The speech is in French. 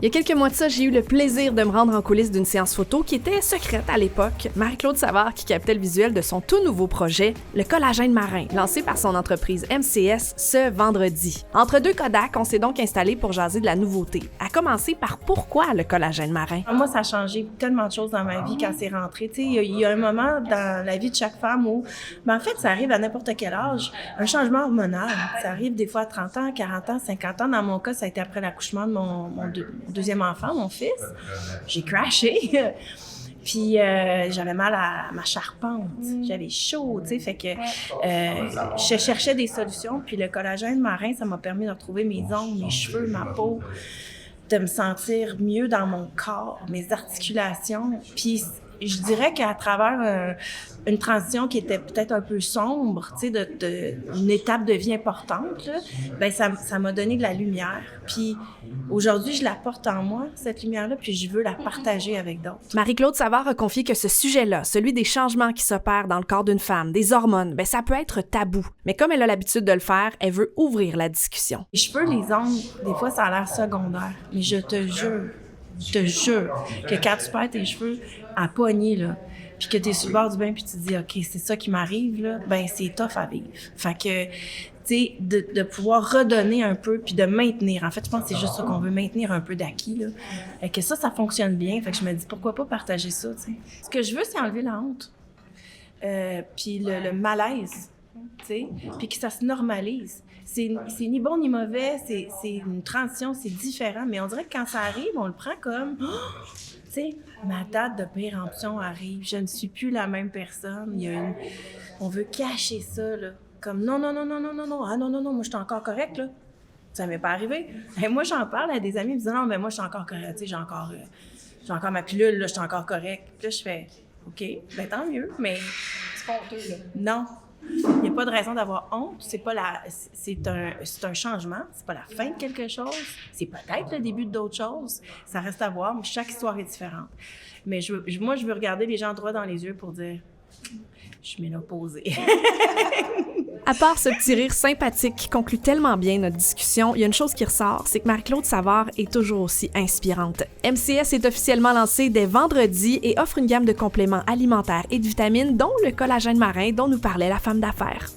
Il y a quelques mois de ça, j'ai eu le plaisir de me rendre en coulisses d'une séance photo qui était secrète à l'époque. Marie-Claude Savard qui captait le visuel de son tout nouveau projet, le collagène marin, lancé par son entreprise MCS ce vendredi. Entre deux Kodak, on s'est donc installé pour jaser de la nouveauté. À commencer par pourquoi le collagène marin? Moi, ça a changé tellement de choses dans ma vie quand c'est rentré. Tu sais, il y a un moment dans la vie de chaque femme où, en fait, ça arrive à n'importe quel âge, un changement hormonal. Ça arrive des fois à 30 ans, 40 ans, 50 ans. Dans mon cas, ça a été après l'accouchement de mon deuxième enfant, mon fils. J'ai crashé. Puis j'avais mal à ma charpente, j'avais chaud, tu sais, fait que je cherchais des solutions. Puis le collagène marin, ça m'a permis de retrouver mes ongles, mes cheveux, ma peau, de me sentir mieux dans mon corps, mes articulations. Puis je dirais qu'à travers une transition qui était peut-être un peu sombre, tu sais, une étape de vie importante, là, ben ça m'a donné de la lumière. Puis aujourd'hui, je la porte en moi, cette lumière-là, puis je veux la partager avec d'autres. Marie-Claude Savard a confié que ce sujet-là, celui des changements qui s'opèrent dans le corps d'une femme, des hormones, ben ça peut être tabou. Mais comme elle a l'habitude de le faire, elle veut ouvrir la discussion. Les cheveux, les ongles, des fois, ça a l'air secondaire, mais je te jure que quand tu perds tes cheveux à poignée, là, puis que t'es sur le bord du bain, puis tu te dis « OK, c'est ça qui m'arrive, là », ben c'est tough à vivre. Fait que, tu sais, de pouvoir redonner un peu, puis de maintenir. En fait, je pense que c'est juste ça qu'on veut, maintenir un peu d'acquis, là. Et que ça fonctionne bien. Fait que je me dis, pourquoi pas partager ça, tu sais. Ce que je veux, c'est enlever la honte. Puis le malaise, tu sais, puis que ça se normalise. C'est ni bon ni mauvais, c'est une transition, c'est différent, mais on dirait que quand ça arrive, on le prend comme, tu sais, ma date de péremption arrive, je ne suis plus la même personne, on veut cacher ça, là, comme non, moi je suis encore correcte, là, ça m'est pas arrivé. Et moi, j'en parle à des amis, ils me disent non, mais moi, je suis encore correcte, tu sais, j'ai encore ma pilule, là, je suis encore correcte. Puis là, je fais, OK, ben tant mieux, mais... C'est pas honteux, là. Non. Il n'y a pas de raison d'avoir honte. C'est un changement. C'est pas la fin de quelque chose. C'est peut-être le début d'autre chose. Ça reste à voir, mais chaque histoire est différente. Mais moi, je veux regarder les gens droit dans les yeux pour dire « Je suis ménopausée. » À part ce petit rire sympathique qui conclut tellement bien notre discussion, il y a une chose qui ressort, c'est que Marie-Claude Savard est toujours aussi inspirante. MCS est officiellement lancé dès vendredi et offre une gamme de compléments alimentaires et de vitamines, dont le collagène marin dont nous parlait la femme d'affaires.